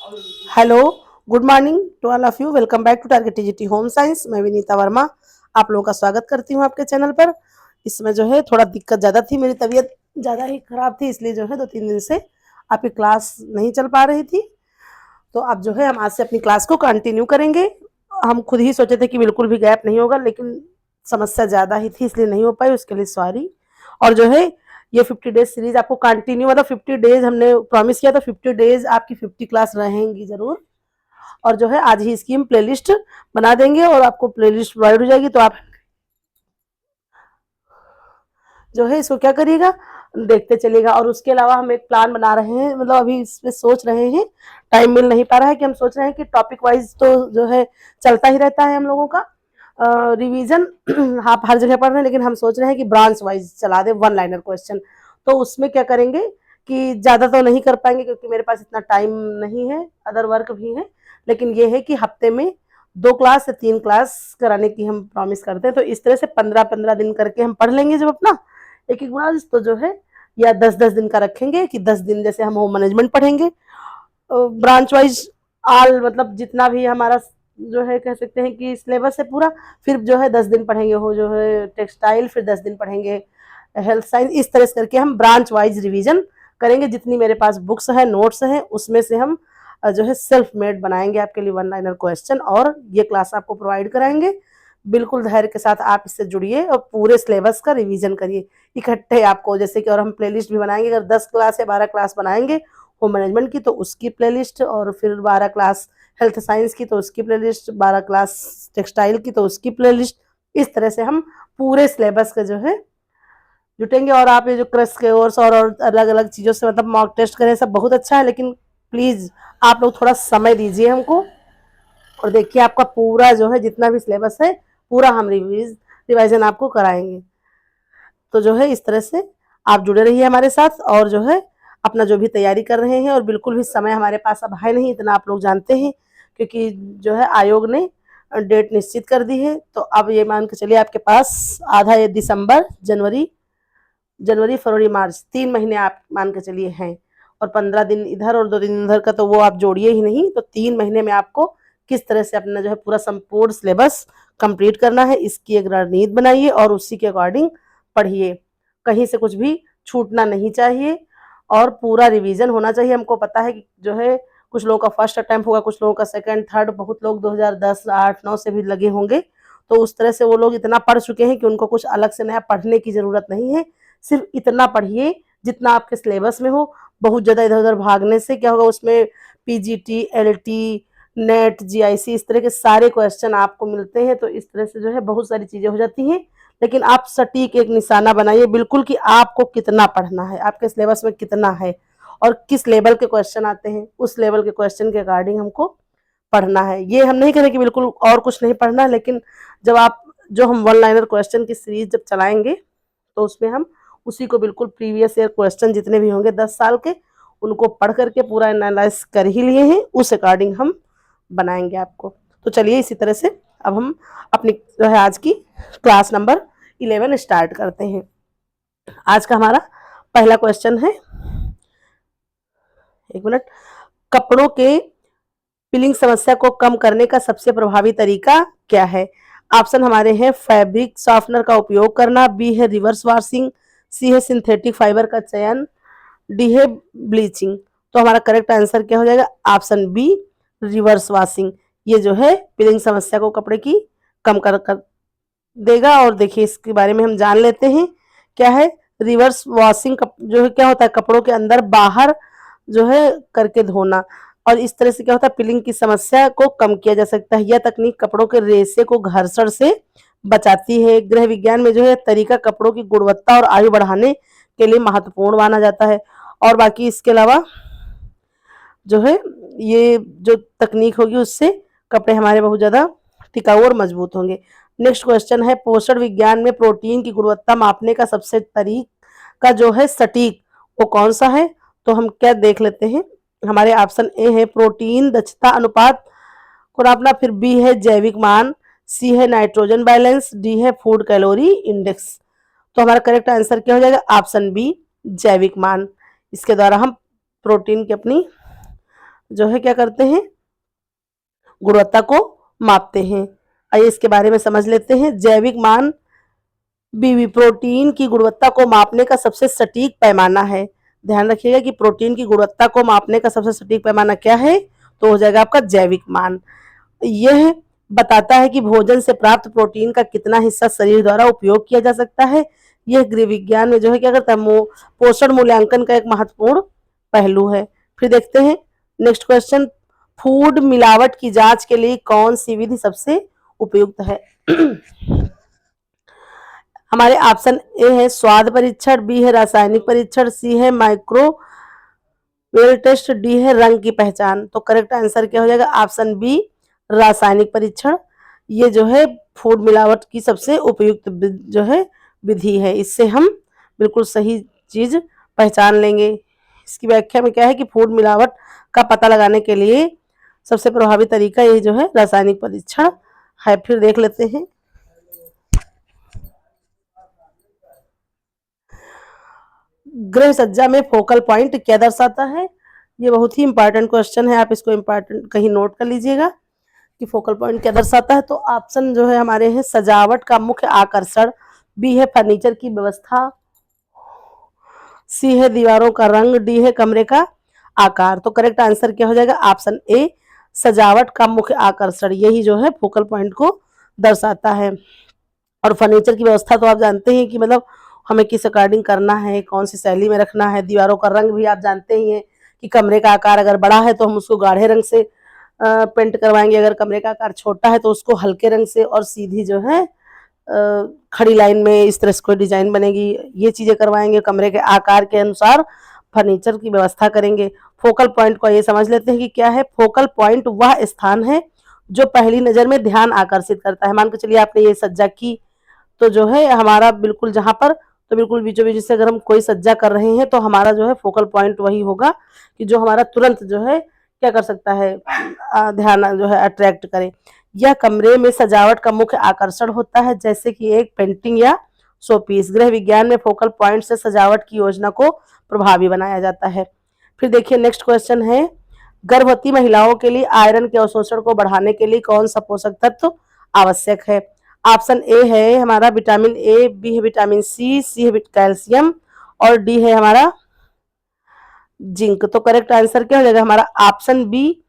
Hello, good morning to all of you. Welcome back to target TGT home science. मैं विनीता वर्मा आप लोगों का स्वागत करती हूँ आपके चैनल पर। इसमें जो है थोड़ा दिक्कत ज़्यादा थी, मेरी तबीयत ज़्यादा ही खराब थी, इसलिए जो है 2-3 दिन से आपकी क्लास नहीं चल पा रही थी। तो अब जो है हम आज से अपनी क्लास को कंटिन्यू करेंगे। हम खुद ही सोचे थे कि बिल्कुल भी गैप नहीं होगा, लेकिन समस्या ज़्यादा ही थी इसलिए नहीं हो पाई, उसके लिए सॉरी। और जो है ये 50 डेज सीरीज आपको कंटिन्यू, मतलब 50 डेज हमने प्रॉमिस किया, तो 50 डेज आपकी 50 क्लास रहेंगी जरूर। और जो है आज ही इसकी हम प्लेलिस्ट बना देंगे और आपको प्लेलिस्ट प्रोवाइड हो जाएगी, तो आप जो है इसको क्या करिएगा, देखते चलिएगा। और उसके अलावा हम एक प्लान बना रहे हैं, मतलब अभी इसमें सोच रहे हैं, टाइम मिल नहीं पा रहा है, कि हम सोच रहे हैं कि टॉपिक वाइज तो जो है चलता ही रहता है हम लोगों का रिवीजन। आप हर जगह पढ़ रहे हैं, लेकिन हम सोच रहे हैं कि ब्रांच वाइज चला दे, वन लाइनर क्वेश्चन। तो उसमें क्या करेंगे कि ज़्यादा तो नहीं कर पाएंगे क्योंकि मेरे पास इतना टाइम नहीं है, अदर वर्क भी है। लेकिन ये है कि हफ्ते में 2 क्लास या 3 क्लास कराने की हम प्रॉमिस करते हैं। तो इस तरह से 15-15 दिन करके हम पढ़ लेंगे जब अपना एक एक ब्रांच, तो जो है या 10-10 दिन का रखेंगे कि 10 दिन जैसे हम होम मैनेजमेंट पढ़ेंगे ब्रांच वाइज, ऑल मतलब जितना भी हमारा जो है कह सकते हैं कि सिलेबस है पूरा। फिर जो है 10 दिन पढ़ेंगे हो जो है टेक्सटाइल, फिर 10 दिन पढ़ेंगे हेल्थ साइंस। इस तरह से करके हम ब्रांच वाइज रिवीजन करेंगे। जितनी मेरे पास बुक्स है, नोट्स हैं, उसमें से हम जो है सेल्फ मेड बनाएंगे आपके लिए वन लाइनर क्वेश्चन, और ये क्लास आपको प्रोवाइड कराएंगे। बिल्कुल धैर्य के साथ आप इससे जुड़िए और पूरे सिलेबस का रिवीजन करिए इकट्ठे आपको, जैसे कि। और हम प्लेलिस्ट भी बनाएंगे, अगर 10 क्लास या 12 क्लास बनाएंगे होम मैनेजमेंट की तो उसकी प्लेलिस्ट, और फिर 12 क्लास हेल्थ साइंस की तो उसकी प्लेलिस्ट, 12 क्लास टेक्सटाइल की तो उसकी प्लेलिस्ट। इस तरह से हम पूरे सिलेबस का जो है जुटेंगे। और आप ये जो क्रश कोर्स और अलग अलग चीज़ों से मतलब मॉक टेस्ट करें, सब बहुत अच्छा है, लेकिन प्लीज़ आप लोग थोड़ा समय दीजिए हमको। और देखिए आपका पूरा जो है जितना भी सिलेबस है पूरा हम रिवाइजन आपको कराएंगे। तो जो है इस तरह से आप जुड़े रहिए हमारे साथ, और जो है अपना जो भी तैयारी कर रहे हैं। और बिल्कुल भी समय हमारे पास अब है नहीं, इतना आप लोग जानते हैं, क्योंकि जो है आयोग ने डेट निश्चित कर दी है। तो अब ये मान के चलिए आपके पास आधा ये दिसंबर, जनवरी जनवरी फरवरी मार्च 3 महीने आप मान के चलिए हैं। और 15 दिन इधर और 2 दिन उधर का तो वो आप जोड़िए ही नहीं। तो 3 महीने में आपको किस तरह से अपना जो है पूरा संपूर्ण सिलेबस कंप्लीट करना है, इसकी एक रणनीति बनाइए और उसी के अकॉर्डिंग पढ़िए। कहीं से कुछ भी छूटना नहीं चाहिए और पूरा रिवीजन होना चाहिए। हमको पता है कि जो है कुछ लोगों का फर्स्ट अटेम्प्ट होगा, कुछ लोगों का सेकंड, थर्ड, बहुत लोग 2010, 8, 9 से भी लगे होंगे। तो उस तरह से वो लोग इतना पढ़ चुके हैं कि उनको कुछ अलग से नया पढ़ने की ज़रूरत नहीं है। सिर्फ इतना पढ़िए जितना आपके सिलेबस में हो। बहुत ज़्यादा इधर उधर भागने से क्या होगा, उसमें पीजीटी, एलटी, नेट, जीआईसी, इस तरह के सारे क्वेश्चन आपको मिलते हैं। तो इस तरह से जो है बहुत सारी चीज़ें हो जाती हैं। लेकिन आप सटीक एक निशाना बनाइए बिल्कुल कि आपको कितना पढ़ना है, आपके सिलेबस में कितना है और किस लेवल के क्वेश्चन आते हैं, उस लेवल के क्वेश्चन के अकॉर्डिंग हमको पढ़ना है। ये हम नहीं करें कि बिल्कुल और कुछ नहीं पढ़ना, लेकिन जब आप जो हम वन लाइनर क्वेश्चन की सीरीज जब चलाएंगे तो उसमें हम उसी को बिल्कुल प्रीवियस ईयर क्वेश्चन जितने भी होंगे 10 साल के, उनको पढ़ करके पूरा एनालाइज कर ही लिए हैं, उस अकॉर्डिंग हम बनाएंगे आपको। तो चलिए इसी तरह से अब हम अपनी जो है आज की क्लास नंबर 11 स्टार्ट करते हैं। आज का हमारा पहला क्वेश्चन है, एक मिनट, कपड़ों के पिलिंग समस्या को कम करने का सबसे प्रभावी तरीका क्या है? ऑप्शन हमारे हैं फैब्रिक सॉफ्टनर का उपयोग करना, बी है रिवर्स वॉशिंग, सी है सिंथेटिक फाइबर का चयन, डी है ब्लीचिंग। तो हमारा करेक्ट आंसर क्या हो जाएगा? Option B, reverse washing. ये जो है पिलिंग समस्या को कपड़े की कम कर देगा। और देखिए इसके बारे में हम जान लेते हैं क्या है। रिवर्स वॉशिंग जो है क्या होता है, कपड़ों के अंदर बाहर जो है करके धोना, और इस तरह से क्या होता है पिलिंग की समस्या को कम किया जा सकता है। यह तकनीक कपड़ों के रेशे को घर्षण से बचाती है। गृह विज्ञान में जो है तरीका कपड़ों की गुणवत्ता और आयु बढ़ाने के लिए महत्वपूर्ण माना जाता है। और बाकी इसके अलावा जो है ये जो तकनीक होगी उससे कपड़े हमारे बहुत ज़्यादा टिकाऊ और मजबूत होंगे। नेक्स्ट क्वेश्चन है, पोषण विज्ञान में प्रोटीन की गुणवत्ता मापने का सबसे तरीका जो है सटीक, वो कौन सा है? तो हम क्या देख लेते हैं। हमारे ऑप्शन ए है प्रोटीन दक्षता अनुपात को नापना, फिर बी है जैविक मान, सी है नाइट्रोजन बैलेंस, डी है फूड कैलोरी इंडेक्स। तो हमारा करेक्ट आंसर क्या हो जाएगा? ऑप्शन बी, जैविक मान। इसके द्वारा हम प्रोटीन की अपनी जो है क्या करते हैं, गुणवत्ता को मापते हैं। आइए इसके बारे में समझ लेते हैं। जैविक मान बीवी प्रोटीन की गुणवत्ता को मापने का सबसे सटीक पैमाना है। ध्यान रखिएगा कि प्रोटीन की गुणवत्ता को मापने का सबसे सटीक पैमाना क्या है, तो हो जाएगा आपका जैविक मान। यह बताता है कि भोजन से प्राप्त प्रोटीन का कितना हिस्सा शरीर द्वारा उपयोग किया जा सकता है। यह गृह विज्ञान में जो है क्या करता है, पोषण मूल्यांकन का एक महत्वपूर्ण पहलू है। फिर देखते हैं नेक्स्ट क्वेश्चन, फूड मिलावट की जांच के लिए कौन सी विधि सबसे उपयुक्त है। हमारे ऑप्शन ए है स्वाद परीक्षण, बी है रासायनिक परीक्षण, सी है माइक्रोवेल टेस्ट, डी है रंग की पहचान। तो करेक्ट आंसर क्या हो जाएगा, ऑप्शन बी रासायनिक परीक्षण। ये जो है फूड मिलावट की सबसे उपयुक्त जो है विधि है। इससे हम बिल्कुल सही चीज पहचान लेंगे। इसकी व्याख्या में क्या है कि फूड मिलावट का पता लगाने के लिए सबसे प्रभावी तरीका ये जो है रासायनिक परीक्षण है। फिर देख लेते हैं गृह सज्जा में फोकल पॉइंट क्या दर्शाता है। ये बहुत ही इंपॉर्टेंट क्वेश्चन है, आप इसको इंपॉर्टेंट कहीं नोट कर लीजिएगा कि फोकल पॉइंट क्या दर्शाता है। तो ऑप्शन जो है हमारे हैं सजावट का मुख्य आकर्षण, बी है फर्नीचर की व्यवस्था, सी है दीवारों का रंग, डी है कमरे का आकार। तो करेक्ट आंसर क्या हो जाएगा, ऑप्शन ए सजावट का मुख्य आकर्षण। यही जो है फोकल पॉइंट को दर्शाता है। और फर्नीचर की व्यवस्था तो आप जानते हैं कि मतलब हमें किस अकॉर्डिंग करना है, कौन सी शैली में रखना है। दीवारों का रंग भी आप जानते ही हैं कि कमरे का आकार अगर बड़ा है तो हम उसको गाढ़े रंग से पेंट करवाएंगे, अगर कमरे का आकार छोटा है तो उसको हल्के रंग से, और सीधी जो है खड़ी लाइन में इस तरह से कोई डिजाइन बनेगी, ये चीजें करवाएंगे। कमरे के आकार के अनुसार फर्नीचर की व्यवस्था करेंगे। फोकल पॉइंट को ये समझ लेते हैं कि क्या है। फोकल पॉइंट वह स्थान है जो पहली नजर में ध्यान आकर्षित करता है। मान के चलिए आपने ये सज्जा की, तो जो है हमारा बिल्कुल जहां पर, तो बिल्कुल बीचों बीच से अगर हम कोई सज्जा कर रहे हैं तो हमारा जो है फोकल पॉइंट वही होगा कि जो हमारा तुरंत जो है क्या कर सकता है, ध्यान जो है अट्रैक्ट करे। यह कमरे में सजावट का मुख्य आकर्षण होता है, जैसे कि एक पेंटिंग या शोपीस। गृह विज्ञान में फोकल पॉइंट से सजावट की योजना को प्रभावी बनाया जाता है। फिर देखिए नेक्स्ट क्वेश्चन है, गर्भवती महिलाओं के लिए आयरन के अवशोषण को बढ़ाने के लिए कौन सा पोषक तत्व आवश्यक है। ऑप्शन ए है हमारा विटामिन ए, बी है विटामिन सी, सी है कैल्शियम, और डी है हमारा जिंक। तो करेक्ट आंसर क्या हो जाएगा हमारा, ऑप्शन बी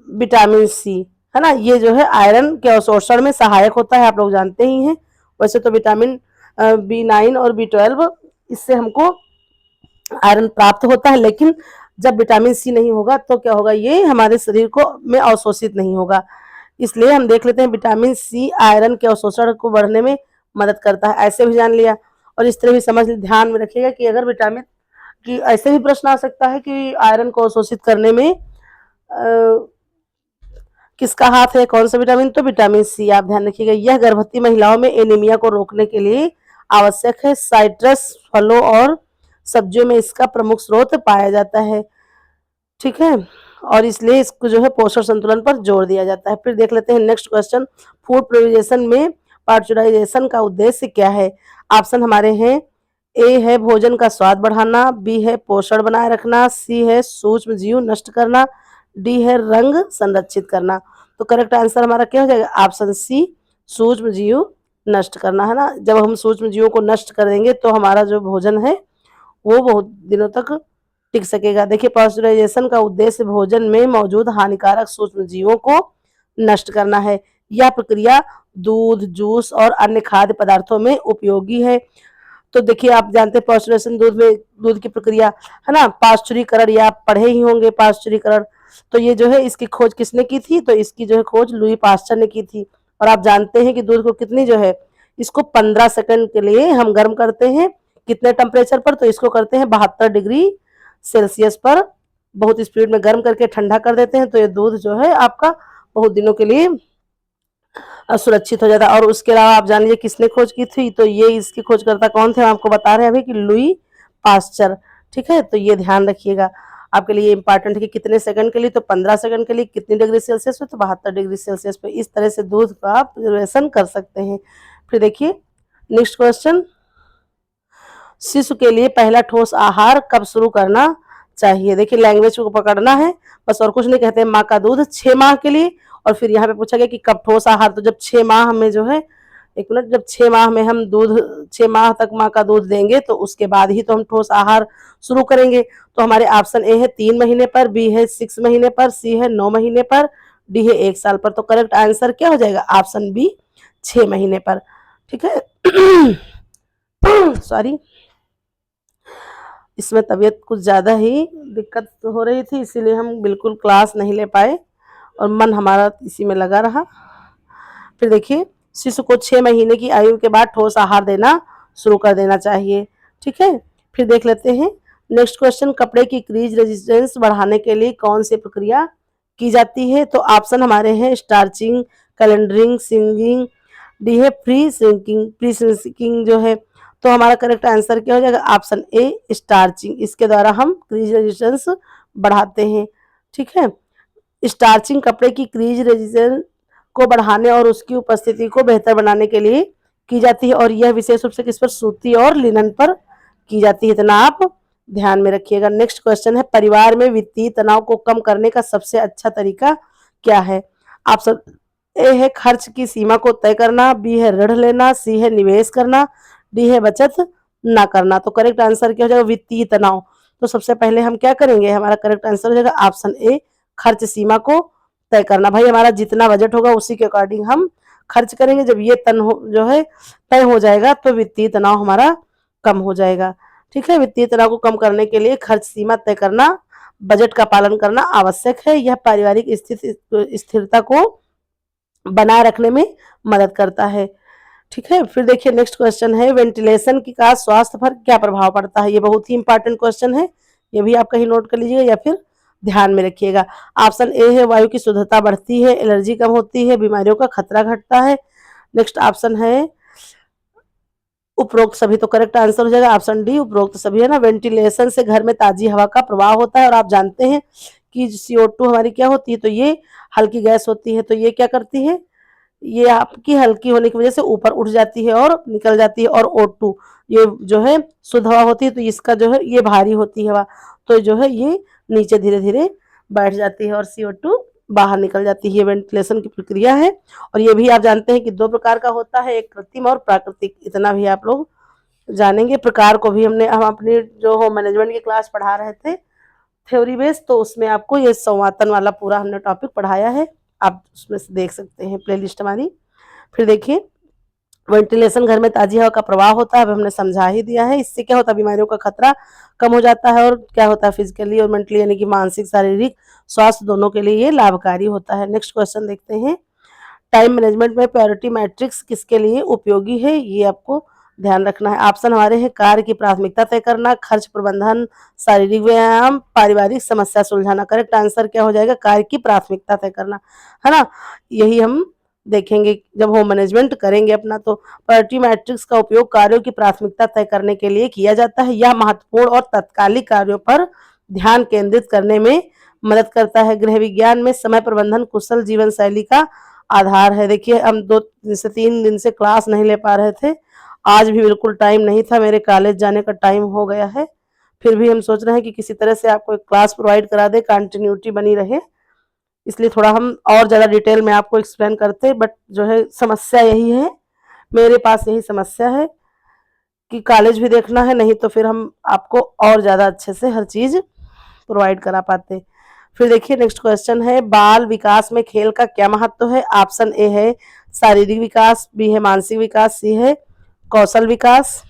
विटामिन सी, है ना। ये जो है आयरन के अवशोषण में सहायक होता है, आप लोग जानते ही हैं। वैसे तो विटामिन B9 और B12 इससे हमको आयरन प्राप्त होता है, लेकिन जब विटामिन सी नहीं होगा तो क्या होगा, ये हमारे शरीर को में अवशोषित नहीं होगा। इसलिए हम देख लेते हैं विटामिन सी आयरन के अवशोषण को बढ़ने में मदद करता है। ऐसे भी जान लिया। और इस तरह भी समझ ध्यान में रखिएगा कि अगर विटामिन की ऐसे भी प्रश्न आ सकता है कि आयरन को अवशोषित करने में किसका हाथ है, कौन सा विटामिन, तो विटामिन सी। आप ध्यान रखिएगा। यह गर्भवती महिलाओं में एनीमिया को रोकने के लिए आवश्यक है। साइट्रस फलों और सब्जियों में इसका प्रमुख स्रोत पाया जाता है, ठीक है। और इसलिए इसको जो है पोषण संतुलन पर जोर दिया जाता है। फिर देख लेते हैं नेक्स्ट क्वेश्चन, फूड प्रिपरेशन में पाश्चराइजेशन का उद्देश्य क्या है। ऑप्शन हमारे हैं, ए है भोजन का स्वाद बढ़ाना, बी है पोषण बनाए रखना, सी है सूक्ष्म जीव नष्ट करना, डी है रंग संरक्षित करना। तो करेक्ट आंसर हमारा क्या हो जाएगा, ऑप्शन सी सूक्ष्म जीव नष्ट करना, है ना। जब हम सूक्ष्म जीवों को नष्ट कर देंगे तो हमारा जो भोजन है वो बहुत दिनों तक टिक सकेगा। देखिए पाश्चराइजेशन का उद्देश्य भोजन में मौजूद हानिकारक सूक्ष्म जीवों को नष्ट करना है। यह प्रक्रिया दूध, जूस और अन्य खाद्य पदार्थों में उपयोगी है। तो देखिए आप जानते हैं पाश्चराइजेशन दूध की प्रक्रिया, है ना, पाश्चुरीकरण, या आप पढ़े ही होंगे पाश्चुरीकरण। तो ये जो है इसकी खोज किसने की थी, तो इसकी जो है खोज लुई पास्चर ने की थी। और आप जानते हैं कि दूध को कितनी जो है इसको 15 सेकंड के लिए हम गर्म करते हैं, कितने टेम्परेचर पर, तो इसको करते हैं 72 डिग्री सेल्सियस पर, बहुत स्पीड में गर्म करके ठंडा कर देते हैं। तो ये दूध जो है आपका बहुत दिनों के लिए सुरक्षित हो जाता है। और उसके अलावा आप जान लीजिए किसने खोज की थी, तो ये इसकी खोजकर्ता कौन थे, आपको बता रहे हैं अभी कि लुई पास्चर, ठीक है। तो ये ध्यान रखिएगा, आपके लिए इंपॉर्टेंट है कि कितने सेकंड के लिए, तो 15 सेकंड के लिए, कितनी डिग्री सेल्सियस पे, तो 72 डिग्री सेल्सियस पे। इस तरह से दूध का आप प्रिपरेशन कर सकते हैं। फिर देखिए नेक्स्ट क्वेश्चन, शिशु के लिए पहला ठोस आहार कब शुरू करना चाहिए। देखिए लैंग्वेज को पकड़ना है, बस और कुछ नहीं। कहते हैं माँ का दूध 6 माह के लिए। और फिर यहाँ पे पूछा गया कि कब ठोस आहार, तो जब 6 माह में जो है, एक मिनट, जब 6 माह में हम दूध, 6 माह तक माँ का दूध देंगे तो उसके बाद ही तो हम ठोस आहार शुरू करेंगे। तो हमारे ऑप्शन ए है 3 महीने पर, बी है 6 महीने पर, सी है 9 महीने पर, डी है 1 साल पर। तो करेक्ट आंसर क्या हो जाएगा? ऑप्शन बी 6 महीने पर। ठीक है। सॉरी, इसमें तबीयत कुछ ज़्यादा ही दिक्कत हो रही थी, इसीलिए हम बिल्कुल क्लास नहीं ले पाए और मन हमारा इसी में लगा रहा। फिर देखिए, शिशु को 6 महीने की आयु के बाद ठोस आहार देना शुरू कर देना चाहिए। ठीक है, फिर देख लेते हैं नेक्स्ट क्वेश्चन। कपड़े की क्रीज रेजिस्टेंस बढ़ाने के लिए कौन सी प्रक्रिया की जाती है? तो ऑप्शन हमारे हैं स्टार्चिंग, कैलेंडरिंग, सिंगिंग, डी है प्री सिंकिंग। प्री सिंकिंग जो है, तो हमारा करेक्ट आंसर क्या हो जाएगा? Option A starching. इसके द्वारा हम क्रीज रेजिस्टेंस बढ़ाते हैं। ठीक है, स्टार्चिंग कपड़े की क्रीज रेजिस्टेंस को बढ़ाने और उसकी उपस्थिति को बेहतर बनाने के लिए की जाती है, और यह विशेष रूप से किस पर? सूती और लिनन पर की जाती है। इतना आप ध्यान में रखिएगा। नेक्स्ट क्वेश्चन है, परिवार में वित्तीय तनाव को कम करने का सबसे अच्छा तरीका क्या है? ऑप्शन ए है खर्च की सीमा को तय करना, बी है ऋण लेना, सी है निवेश करना, डी है बचत ना करना। तो करेक्ट आंसर क्या हो जाएगा? वित्तीय तनाव। तो सबसे पहले हम क्या करेंगे? हमारा करेक्ट आंसर हो जाएगा ऑप्शन ए खर्च सीमा को तय करना। भाई हमारा जितना बजट होगा उसी के अकॉर्डिंग हम खर्च करेंगे। जब ये जो है तय हो जाएगा तो वित्तीय तनाव हमारा कम हो जाएगा। ठीक है, वित्तीय तनाव को कम करने के लिए खर्च सीमा तय करना, बजट का पालन करना आवश्यक है। यह पारिवारिक स्थिरता को बनाए रखने में मदद करता है। ठीक है, फिर देखिए नेक्स्ट क्वेश्चन है, वेंटिलेशन की का स्वास्थ्य पर क्या प्रभाव पड़ता है? ये बहुत ही इंपॉर्टेंट क्वेश्चन है, ये भी आप कहीं नोट कर लीजिएगा या फिर ध्यान में रखिएगा। ऑप्शन ए है वायु की शुद्धता बढ़ती है, एलर्जी कम होती है, बीमारियों का खतरा घटता है। नेक्स्ट ऑप्शन है उपरोक्त सभी। तो करेक्ट आंसर हो जाएगा ऑप्शन डी उपरोक्त सभी, है ना। वेंटिलेशन से घर में ताजी हवा का प्रवाह होता है, और आप जानते हैं कि CO2 हमारी क्या होती है? तो ये हल्की गैस होती है। तो ये क्या करती है? ये आपकी हल्की होने की वजह से ऊपर उठ जाती है और निकल जाती है। और O2 ये जो है शुद्ध हवा होती है, तो इसका जो है ये भारी होती है हवा, तो जो है ये नीचे धीरे धीरे बैठ जाती है और CO2 बाहर निकल जाती है। ये वेंटिलेशन की प्रक्रिया है। और ये भी आप जानते हैं कि 2 प्रकार का होता है, एक कृत्रिम और प्राकृतिक। इतना भी आप लोग जानेंगे। प्रकार को भी हम अपनी जो होम मैनेजमेंट की क्लास पढ़ा रहे थे थ्योरी बेस्ड, तो उसमें आपको ये संवातन वाला पूरा हमने टॉपिक पढ़ाया है, आप उसमें से देख सकते हैं प्लेलिस्ट हमारी। फिर देखिए, वेंटिलेशन घर में ताजी हवा का प्रवाह होता है, अब हमने समझा ही दिया है। इससे क्या होता है? बीमारियों का खतरा कम हो जाता है, और क्या होता है? फिजिकली और मेंटली यानी कि मानसिक शारीरिक स्वास्थ्य दोनों के लिए ये लाभकारी होता है। नेक्स्ट क्वेश्चन देखते हैं, टाइम मैनेजमेंट में प्रायोरिटी मैट्रिक्स किसके लिए उपयोगी है? ये आपको ध्यान रखना है। ऑप्शन हमारे हैं कार्य की प्राथमिकता तय करना, खर्च प्रबंधन, शारीरिक व्यायाम, पारिवारिक समस्या सुलझाना। करेक्ट आंसर क्या हो जाएगा? कार्य की प्राथमिकता तय करना, है ना। यही हम देखेंगे जब होम मैनेजमेंट करेंगे अपना। तो प्रायोरिटी मैट्रिक्स का उपयोग कार्यों की प्राथमिकता तय करने के लिए किया जाता है। यह महत्वपूर्ण और तत्कालिक कार्यों पर ध्यान केंद्रित करने में मदद करता है। गृह विज्ञान में समय प्रबंधन कुशल जीवन शैली का आधार है। देखिए, हम 2 से 3 दिन से क्लास नहीं ले पा रहे थे, आज भी बिल्कुल टाइम नहीं था, मेरे कॉलेज जाने का टाइम हो गया है। फिर भी हम सोच रहे हैं कि किसी तरह से आपको एक क्लास प्रोवाइड करा दे, कंटिन्यूटी बनी रहे, इसलिए थोड़ा हम और ज़्यादा डिटेल में आपको एक्सप्लेन करते। बट जो है समस्या यही है, मेरे पास यही समस्या है कि कॉलेज भी देखना है, नहीं तो फिर हम आपको और ज़्यादा अच्छे से हर चीज़ प्रोवाइड करा पाते। फिर देखिए नेक्स्ट क्वेश्चन है, बाल विकास में खेल का क्या महत्व है? ऑप्शन ए है शारीरिक विकास, बी है मानसिक विकास, सी है कौशल विकास,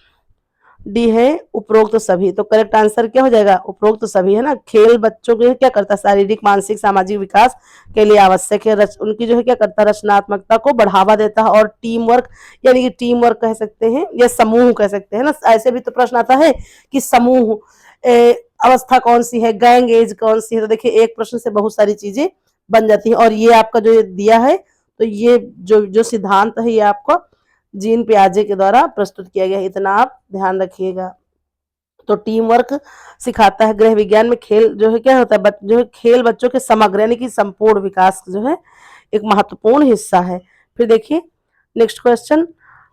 डी है उपरोक्त सभी। तो करेक्ट आंसर क्या हो जाएगा? उपरोक्त सभी, है ना। खेल बच्चों के क्या करता है? शारीरिक मानसिक सामाजिक विकास के लिए आवश्यक है। उनकी जो है क्या करता है? रचनात्मकता को बढ़ावा देता है, और टीम वर्क यानी कि टीम वर्क कह सकते हैं या समूह कह सकते हैं ना। ऐसे भी तो प्रश्न आता है कि समूह अवस्था कौन सी है, गैंग एज कौन सी है। तो देखिए, एक प्रश्न से बहुत सारी चीजें बन जाती हैं। और ये आपका जो दिया है, तो ये जो सिद्धांत है ये आपको जीन पियाजे के द्वारा प्रस्तुत किया गया है, इतना आप ध्यान रखिएगा। तो टीम वर्क सिखाता है। गृह विज्ञान में खेल जो है क्या होता है? जो है खेल बच्चों के समग्र यानी कि संपूर्ण विकास जो है एक महत्वपूर्ण हिस्सा है। फिर देखिए नेक्स्ट क्वेश्चन,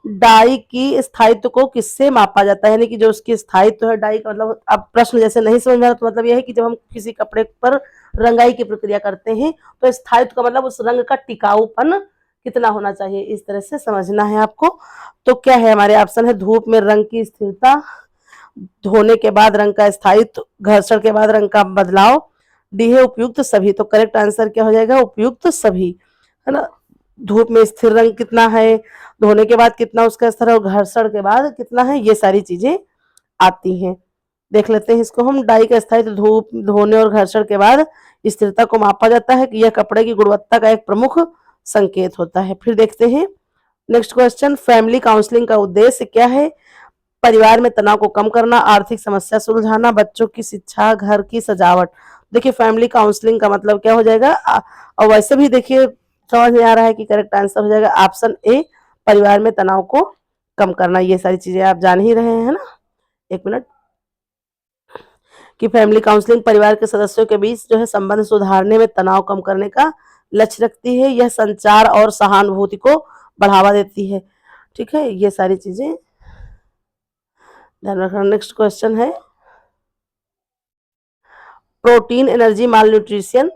डाई की स्थायित्व को किससे मापा जाता है? यानी कि जो उसकी स्थायित्व है डाई का मतलब, अब प्रश्न जैसे नहीं समझ में आ रहा तो मतलब यह है कि जब हम किसी कपड़े पर रंगाई की प्रक्रिया करते हैं। तो स्थायित्व का मतलब उस रंग का टिकाऊपन कितना होना चाहिए, इस तरह से समझना है आपको। तो क्या है हमारे ऑप्शन है धूप में रंग की स्थिरता, धोने के बाद रंग का स्थायित्व, घर्षण के बाद रंग का बदलाव, डी है उपयुक्त सभी। तो करेक्ट आंसर क्या हो जाएगा, उपयुक्त सभी, है ना। धूप में स्थिर रंग कितना है, धोने के बाद कितना उसका स्तर है, और घर्षण के बाद कितना है, ये सारी चीजें आती हैं। देख लेते हैं इसको हम। डाई का स्थायित्व धूप, धोने और घर्षण के बाद स्थिरता को मापा जाता है कि यह कपड़े की गुणवत्ता का एक प्रमुख संकेत होता है। फिर देखते हैं नेक्स्ट क्वेश्चन, फैमिली काउंसलिंग का उद्देश्य क्या है। परिवार में तनाव को कम करना, आर्थिक समस्या सुलझाना, बच्चों की शिक्षा, घर की सजावट। देखिए फैमिली काउंसलिंग का मतलब क्या हो जाएगा, और वैसे भी देखिए समझ में आ रहा है कि करेक्ट आंसर हो जाएगा ऑप्शन ए, परिवार में तनाव को कम करना। ये सारी चीजें आप जान ही रहे हैं ना। एक मिनट, कि फैमिली काउंसलिंग परिवार के सदस्यों के बीच जो है संबंध सुधारने में तनाव कम करने का लक्ष्य रखती है। यह संचार और सहानुभूति को बढ़ावा देती है। ठीक है, ये सारी चीजें ध्यान रखना। नेक्स्ट क्वेश्चन है, प्रोटीन एनर्जी माल न्यूट्रिशन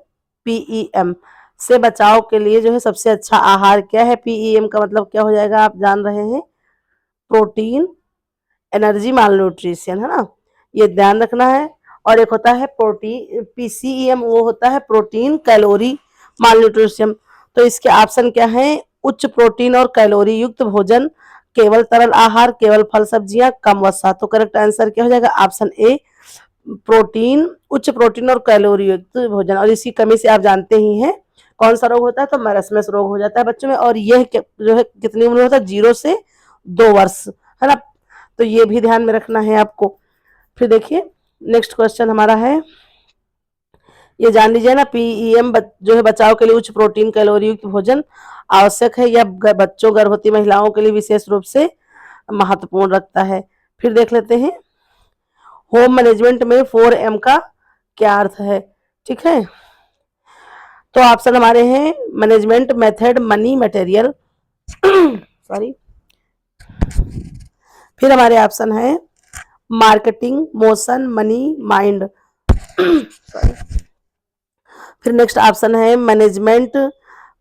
पीईएम से बचाव के लिए जो है सबसे अच्छा आहार क्या है। पीईएम का मतलब क्या हो जाएगा, आप जान रहे हैं, प्रोटीन एनर्जी माल न्यूट्रिशन, है ना, ये ध्यान रखना है। और एक होता है प्रोटीन पीसीईएम, वो होता है प्रोटीन कैलोरी माल न्यूट्रिशन। तो इसके ऑप्शन क्या है, उच्च प्रोटीन और कैलोरी युक्त भोजन, केवल तरल आहार, केवल फल सब्जियां, कम वसा। तो करेक्ट आंसर क्या हो जाएगा, ऑप्शन ए, प्रोटीन, उच्च प्रोटीन और कैलोरी युक्त भोजन। और इसकी कमी से आप जानते ही हैं कौन सा रोग होता है, तो मैरस्मस रोग हो जाता है बच्चों में। और यह जो है कितनी उम्र होता है, 0 से 2 वर्ष, है ना। तो ये भी ध्यान में रखना है आपको। फिर देखिए नेक्स्ट क्वेश्चन हमारा है, ये जान लीजिए ना, पीईएम जो है बचाव के लिए उच्च प्रोटीन कैलोरी युक्त भोजन आवश्यक है, या बच्चों गर्भवती महिलाओं के लिए विशेष रूप से महत्वपूर्ण रखता है। फिर देख लेते हैं होम मैनेजमेंट में 4M का क्या अर्थ है। ठीक है, तो ऑप्शन हमारे हैं management, method, money, material sorry. फिर हमारे ऑप्शन है marketing, motion, money, mind sorry. फिर नेक्स्ट ऑप्शन है management,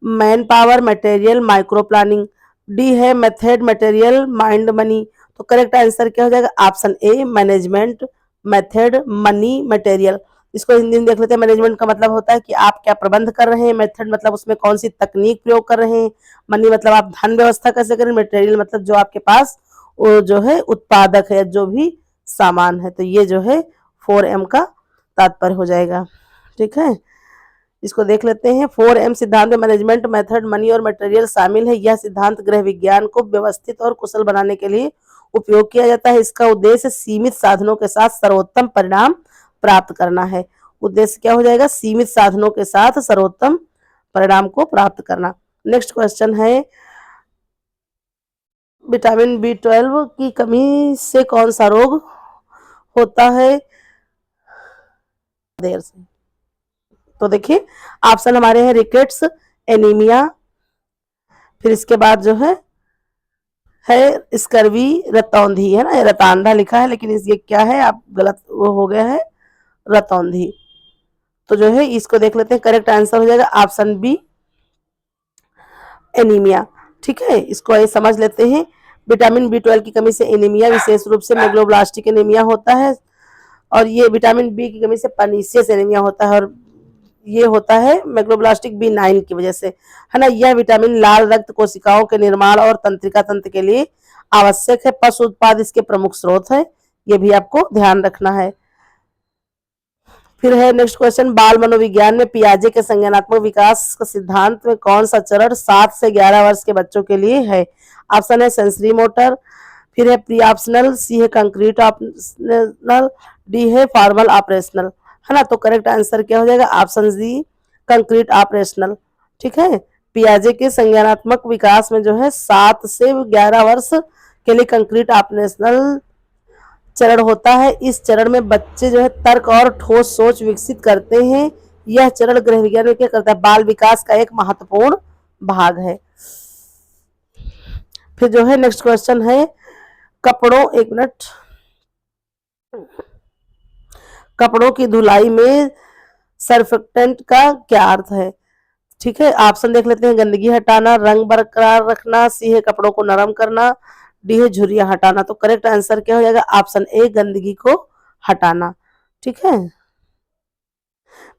man power, material, micro planning. D है मेथड, मटेरियल, माइंड, मनी। तो करेक्ट आंसर क्या हो जाएगा, ऑप्शन ए, मैनेजमेंट, मेथड, मनी, मटेरियल। इसको हिंदी में देख लेते हैं। मैनेजमेंट का मतलब होता है कि आप क्या प्रबंध कर रहे हैं, मेथड मतलब उसमें कौन सी तकनीक प्रयोग कर रहे हैं, मनी मतलब आप धन व्यवस्था कैसे करें, मटेरियल मतलब जो आपके पास वो जो है उत्पादक है, जो भी सामान है। तो ये जो है 4M का तात्पर्य हो जाएगा। ठीक है, इसको देख लेते हैं। 4M सिद्धांत में मैनेजमेंट, मेथड, मनी और मटेरियल शामिल है। यह सिद्धांत गृह विज्ञान को व्यवस्थित और कुशल बनाने के लिए उपयोग किया जाता है। इसका उद्देश्य सीमित साधनों के साथ सर्वोत्तम परिणाम प्राप्त करना है। उद्देश्य क्या हो जाएगा, सीमित साधनों के साथ सर्वोत्तम परिणाम को प्राप्त करना। नेक्स्ट क्वेश्चन है, विटामिन B12 की कमी से कौन सा रोग होता है। देर से, तो देखिए ऑप्शन हमारे हैं रिकेट्स, एनीमिया, फिर इसके बाद जो है स्कर्वी, रतौंधी, है ना, रतांधा लिखा है लेकिन ये क्या है, आप गलत वो हो गया है, रतौंधी। तो जो है इसको देख लेते हैं। करेक्ट आंसर हो जाएगा ऑप्शन बी, एनीमिया। ठीक है, इसको ये समझ लेते हैं। विटामिन B12 की कमी से एनीमिया, विशेष रूप से मेगलोब्लास्टिक एनीमिया होता है। और ये विटामिन बी की कमी से पर्नीशियस एनीमिया होता है, और ये होता है मेगलोब्लास्टिक B9 की वजह से, है ना। यह विटामिन लाल रक्त कोशिकाओं के निर्माण और तंत्रिका तंत्र के लिए आवश्यक है। पशु उत्पाद इसके प्रमुख स्रोत है, ये भी आपको ध्यान रखना है। फिर है नेक्स्ट क्वेश्चन, बाल मनोविज्ञान में पियाजे के संज्ञानात्मक विकास का सिद्धांत में कौन सा चरण 7 से 11 वर्ष के बच्चों के लिए है। ऑप्शन है सेंसरी मोटर, फिर है प्री ऑप्शनल, सी है कंक्रीट ऑप्शनल, डी है फॉर्मल ऑपरेशनल, है ना। तो करेक्ट आंसर क्या हो जाएगा, ऑप्शन डी, कंक्रीट ऑपरेशनल। ठीक है, पियाजे के संज्ञानात्मक विकास में जो है 7 से 11 वर्ष के लिए कंक्रीट ऑपरेशनल चरण होता है। इस चरण में बच्चे जो है तर्क और ठोस सोच विकसित करते हैं। यह चरण गृह विज्ञान में क्या करता है, बाल विकास का एक महत्वपूर्ण भाग है। फिर जो है नेक्स्ट क्वेश्चन है कपड़ों, एक मिनट, कपड़ों की धुलाई में सर्फेक्टेंट का क्या अर्थ है? ठीक है, ऑप्शन देख लेते हैं। गंदगी हटाना, रंग बरकरार रखना, सी है कपड़ों को नरम करना, डी है झुर्रियां हटाना। तो करेक्ट आंसर क्या हो जाएगा? ऑप्शन ए, गंदगी को हटाना। ठीक है,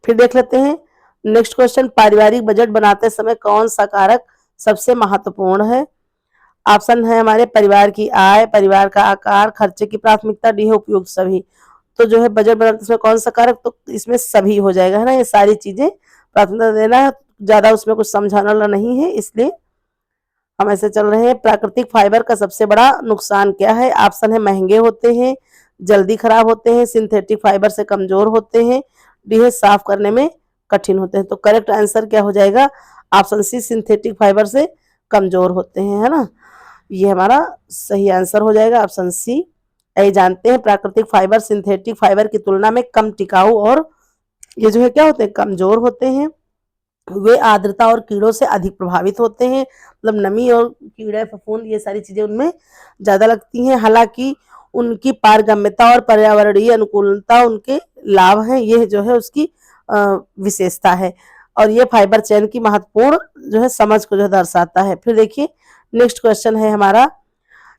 फिर देख लेते हैं नेक्स्ट क्वेश्चन। पारिवारिक बजट बनाते समय कौन सा कारक सबसे महत्वपूर्ण है? ऑप्शन है हमारे परिवार की आय, परिवार का आकार, खर्चे की प्राथमिकता, डी है उपयुक्त सभी। तो जो है बजट बनाते समय कौन सा कारक, तो इसमें सभी हो जाएगा, है ना। ये सारी चीजें प्राथमिकता देना है, ज्यादा उसमें कुछ समझाना वाला नहीं है, इसलिए हम ऐसे चल रहे हैं। प्राकृतिक फाइबर का सबसे बड़ा नुकसान क्या है? ऑप्शन है महंगे होते हैं, जल्दी खराब होते हैं, सिंथेटिक फाइबर से कमजोर होते हैं, डी है साफ करने में कठिन होते हैं। तो करेक्ट आंसर क्या हो जाएगा? ऑप्शन सी, सिंथेटिक फाइबर से कमजोर होते हैं, है ना। ये हमारा सही आंसर हो जाएगा, ऑप्शन सी। ये जानते हैं प्राकृतिक फाइबर सिंथेटिक फाइबर की तुलना में कम टिकाऊ और ये जो है क्या होते हैं? कमजोर होते हैं। वे आर्द्रता और कीड़ों से अधिक प्रभावित होते हैं, मतलब नमी और कीड़े फफूंद ये सारी चीजें उनमें ज्यादा लगती हैं। हालांकि उनकी पारगम्यता और पर्यावरणीय अनुकूलता उनके लाभ हैं, ये जो है उसकी विशेषता है। और ये फाइबर चेन की महत्वपूर्ण जो है समझ को जो दर्शाता है। फिर देखिए नेक्स्ट क्वेश्चन है हमारा,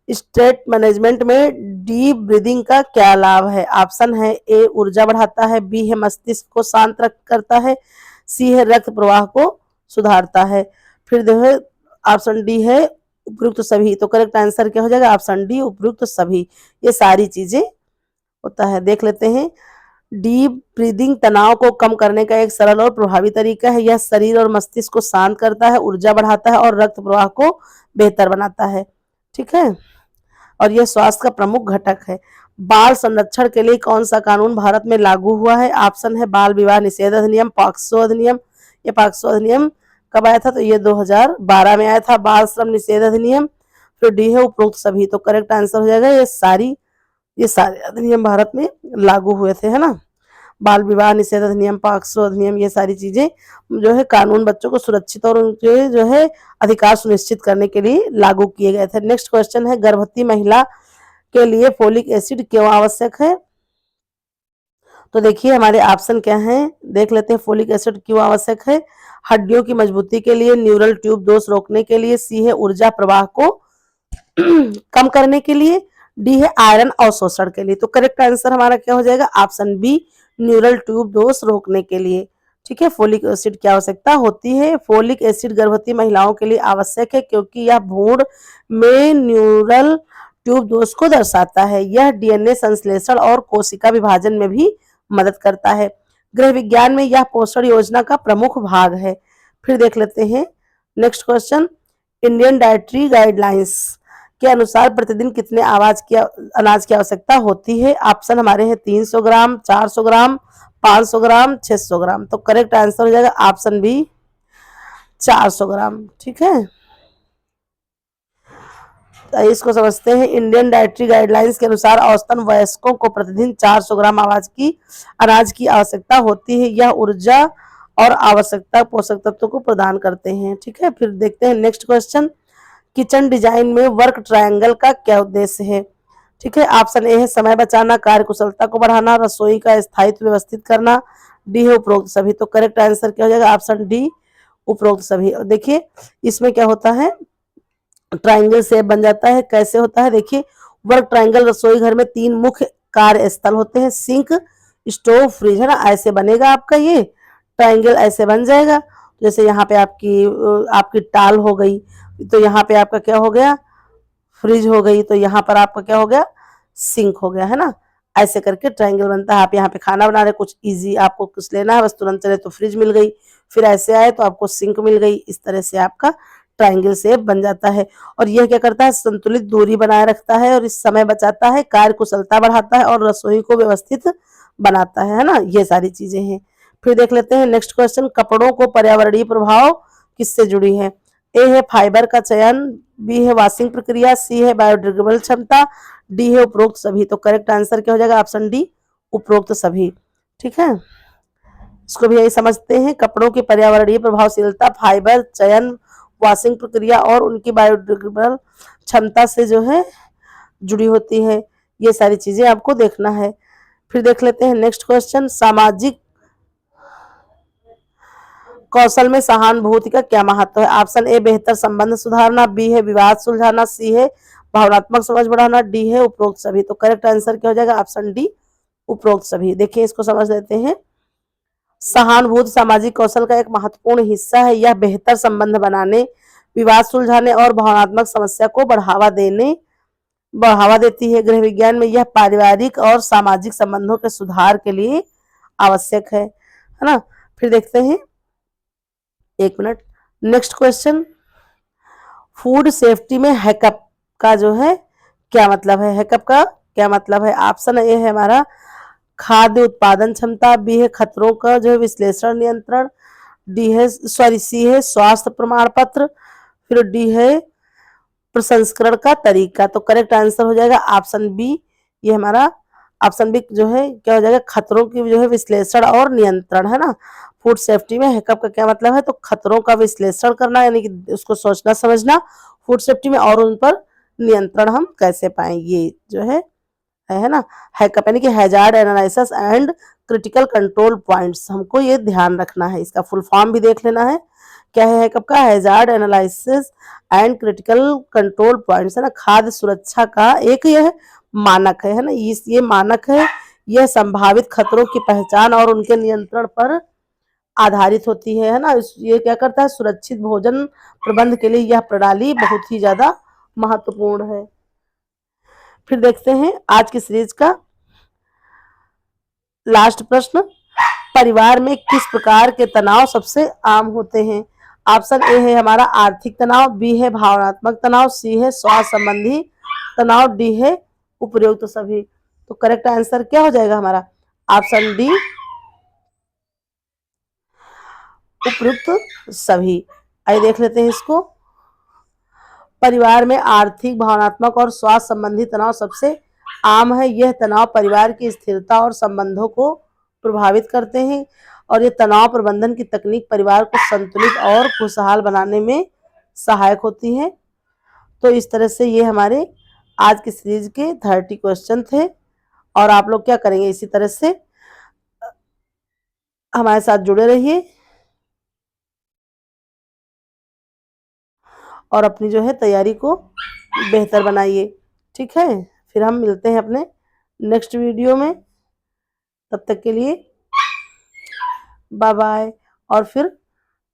स्ट्रेस मैनेजमेंट में डीप ब्रीदिंग का क्या लाभ है? ऑप्शन है ए, ऊर्जा बढ़ाता है, बी है मस्तिष्क को शांत करता है, सी है रक्त प्रवाह को सुधारता है, फिर जो है ऑप्शन डी है उपयुक्त सभी। तो करेक्ट आंसर क्या हो जाएगा? ऑप्शन डी, उपयुक्त सभी। ये सारी चीजें होता है, देख लेते हैं। डीप ब्रीदिंग तनाव को कम करने का एक सरल और प्रभावी तरीका है। यह शरीर और मस्तिष्क को शांत करता है, ऊर्जा बढ़ाता है और रक्त प्रवाह को बेहतर बनाता है। ठीक है, और यह स्वास्थ्य का प्रमुख घटक है। बाल संरक्षण के लिए कौन सा कानून भारत में लागू हुआ है? ऑप्शन है बाल विवाह निषेध अधिनियम, पॉक्सो अधिनियम। ये पॉक्सो अधिनियम कब आया था? तो ये 2012 में आया था। बाल श्रम निषेध अधिनियम, फिर डी है उपरोक्त सभी। तो करेक्ट आंसर हो जाएगा ये सारे अधिनियम भारत में लागू हुए थे, है ना। बाल विवाह निषेध अधिनियम, पॉक्सो अधिनियम, ये सारी चीजें जो है कानून बच्चों को सुरक्षित और उनके जो है अधिकार सुनिश्चित करने के लिए लागू किए गए थे। नेक्स्ट क्वेश्चन है, गर्भवती महिला के लिए फोलिक एसिड क्यों आवश्यक है? तो देखिए हमारे ऑप्शन क्या हैं, देख लेते हैं। फोलिक एसिड क्यों आवश्यक है? हड्डियों की मजबूती के लिए, न्यूरल ट्यूब दोष रोकने के लिए, सी है ऊर्जा प्रवाह को कम करने के लिए, डी है आयरन अवशोषण के लिए। तो करेक्ट आंसर हमारा क्या हो जाएगा? ऑप्शन बी, न्यूरल ट्यूब दोष रोकने के लिए। ठीक है, फोलिक एसिड की आवश्यकता होती है। फोलिक एसिड गर्भवती महिलाओं के लिए आवश्यक है क्योंकि यह भ्रूण में न्यूरल ट्यूब दोष को दर्शाता है। यह डीएनए संश्लेषण और कोशिका विभाजन में भी मदद करता है। गृह विज्ञान में यह पोषण योजना का प्रमुख भाग है। फिर देख लेते हैं next question, Indian dietary guidelines के अनुसार प्रतिदिन कितने अनाज की आवश्यकता होती है? ऑप्शन हमारे हैं 300 ग्राम, 400 ग्राम, 500 ग्राम, 600 ग्राम। तो करेक्ट आंसर हो जाएगा ऑप्शन बी, 400 ग्राम। ठीक है, तो इसको समझते हैं। इंडियन डाइटरी गाइडलाइंस के अनुसार औसतन वयस्कों को प्रतिदिन 400 ग्राम अनाज की आवश्यकता होती है। यह ऊर्जा और आवश्यकता पोषक तत्वों को प्रदान करते हैं। ठीक है, फिर देखते हैं नेक्स्ट क्वेश्चन, किचन डिजाइन में वर्क ट्रायंगल का क्या उद्देश्य है? ठीक है, ऑप्शन ए है समय बचाना, कार्य कुशलता को बढ़ाना, रसोई का स्थायित्व व्यवस्थित करना, डी है उपरोक्त सभी। तो करेक्ट आंसर क्या हो जाएगा? ऑप्शन डी, उपरोक्त सभी। और देखिए इसमें क्या होता है, ट्रायंगल शेप बन जाता है। कैसे होता है? देखिए वर्क ट्रायंगल रसोई घर में 3 मुख्य कार्य स्थल होते हैं, सिंक, स्टोव, फ्रिज, है ना। ऐसे बनेगा आपका ये ट्रायंगल, ऐसे बन जाएगा। जैसे यहाँ पे आपकी टाल हो गई, तो यहाँ पे आपका क्या हो गया? फ्रिज हो गई, तो यहाँ पर आपका क्या हो गया? सिंक हो गया, है ना। ऐसे करके ट्रायंगल बनता है। आप यहाँ पे खाना बना रहे, कुछ इजी आपको कुछ लेना है, बस तुरंत चले तो फ्रिज मिल गई, फिर ऐसे आए तो आपको सिंक मिल गई। इस तरह से आपका ट्रायंगल शेप बन जाता है। और यह क्या करता है? संतुलित दूरी बनाए रखता है और इस समय बचाता है, कार्य कुशलता बढ़ाता है और रसोई को व्यवस्थित बनाता है ना। ये सारी चीजें हैं। फिर देख लेते हैं नेक्स्ट क्वेश्चन, कपड़ों को पर्यावरणीय प्रभाव किससे जुड़ी है? ए है फाइबर का चयन, बी है वॉशिंग प्रक्रिया, सी है बायोडिग्रेडेबल क्षमता, डी है उपरोक्त सभी। तो करेक्ट आंसर क्या हो जाएगा? ऑप्शन डी, उपरोक्त सभी। ठीक है, इसको भी यही समझते हैं। कपड़ों की पर्यावरणीय प्रभावशीलता फाइबर चयन, वॉशिंग प्रक्रिया और उनकी बायोडिग्रेडेबल क्षमता से जो है जुड़ी होती है। ये सारी चीजें आपको देखना है। फिर देख लेते हैं नेक्स्ट क्वेश्चन, कौशल में सहानुभूति का क्या महत्व है? ऑप्शन ए बेहतर संबंध सुधारना, बी है विवाद सुलझाना, सी है भावनात्मक समझ बढ़ाना, डी है उपरोक्त सभी। तो करेक्ट आंसर क्या हो जाएगा? ऑप्शन डी, उपरोक्त सभी। देखिए इसको समझ लेते हैं। सहानुभूति सामाजिक कौशल का एक महत्वपूर्ण हिस्सा है। यह बेहतर संबंध बनाने, विवाद सुलझाने और भावनात्मक समस्या को बढ़ावा देती है। गृह विज्ञान में यह पारिवारिक और सामाजिक संबंधों के सुधार के लिए आवश्यक है ना। फिर देखते हैं, एक minute, next question, food safety में हैकअप का जो है क्या मतलब है? हैकअप का क्या मतलब है? ऑप्शन ए है हमारा खाद्य उत्पादन क्षमता, बी है खतरों का जो है विश्लेषण नियंत्रण, सी है स्वास्थ्य प्रमाण पत्र, फिर डी है प्रसंस्करण का तरीका। तो करेक्ट आंसर हो जाएगा ऑप्शन बी, ये हमारा ऑप्शन बी जो है क्या हो जाएगा? खतरों की जो है विश्लेषण और नियंत्रण, है ना। फूड सेफ्टी में हैकअप का क्या मतलब है? तो खतरों का विश्लेषण करना, यानी कि उसको सोचना समझना फूड सेफ्टी में, और उन पर नियंत्रण हम कैसे पाएंगे जो है ना। हैकअप यानी कि hazard analysis and critical control points, हमको ये ध्यान रखना है। इसका फुल फॉर्म भी देख लेना है, क्या है हैकअप का? Hazard analysis and critical control points, है ना। खाद्य सुरक्षा का एक यह मानक है ना। ये मानक है, यह संभावित खतरों की पहचान और उनके नियंत्रण पर आधारित होती है ना। ये क्या करता है? सुरक्षित भोजन प्रबंध के लिए यह प्रणाली बहुत ही ज्यादा महत्वपूर्ण है। फिर देखते हैं आज की सीरीज का लास्ट प्रश्न, परिवार में किस प्रकार के तनाव सबसे आम होते हैं? ऑप्शन ए है हमारा आर्थिक तनाव, बी है भावनात्मक तनाव, सी है स्वास्थ्य संबंधी तनाव, डी है उपयुक्त सभी। तो करेक्ट आंसर क्या हो जाएगा हमारा? ऑप्शन डी, उपयुक्त सभी। आइए देख लेते हैं इसको। परिवार में आर्थिक, भावनात्मक और स्वास्थ्य संबंधी तनाव सबसे आम है। यह तनाव परिवार की स्थिरता और संबंधों को प्रभावित करते हैं, और ये तनाव प्रबंधन की तकनीक परिवार को संतुलित और खुशहाल बनाने में सहायक होती है। तो इस तरह से ये हमारे आज की सीरीज के 30 क्वेश्चन थे, और आप लोग क्या करेंगे, इसी तरह से हमारे साथ जुड़े रहिए और अपनी जो है तैयारी को बेहतर बनाइए। ठीक है, फिर हम मिलते हैं अपने नेक्स्ट वीडियो में। तब तक के लिए बाय बाय। और फिर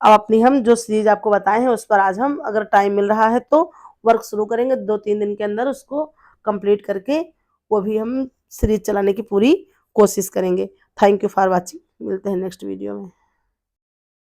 अब अपनी हम जो सीरीज आपको बताए हैं उस पर आज हम, अगर टाइम मिल रहा है तो, वर्क शुरू करेंगे। 2-3 दिन के अंदर उसको कंप्लीट करके वो भी हम सीरीज चलाने की पूरी कोशिश करेंगे। Thank you for watching. मिलते हैं नेक्स्ट वीडियो में।